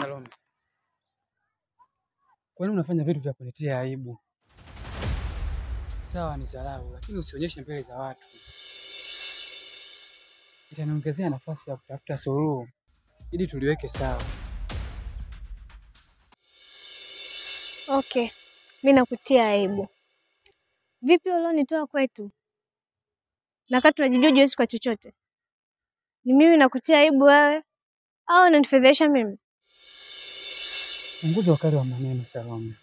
Salome, kwa nini unafanya vitu vya kunitia aibu? Sawa ni dharau, lakini usionyeshe mbele za watu. Itaniongezea nafasi ya kutafuta suluhu ili tuliweke sawa. Okay, mimi nakutia aibu. Vipi ulionitoa kwetu? Na kati tunajijua juzi kwa chochote. Ni mimi nakutia aibu wewe au unanifedhesha mimi? Punguza ukali wa maneno Salome.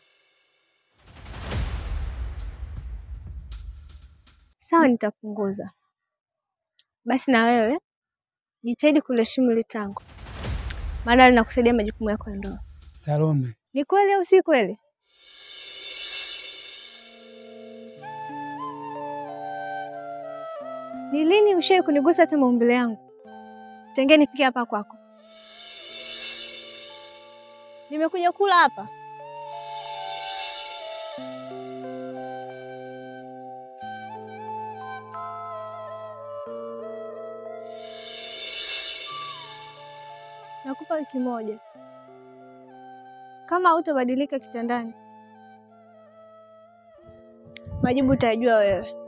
Sawa, nitapunguza. Basi na wewe jitahidi kuliheshimu ile tango. Maana linakusaidia majukumu yako ya ndoa. Salome, Ni kweli au si kweli? Ni lini ushawahi kunigusa hata maumbile yangu? Tengeni nipike hapa kwako. Nimekuja kula hapa. Nakupa wiki moja. Kama hautabadilika kitandani, majibu utajua wewe.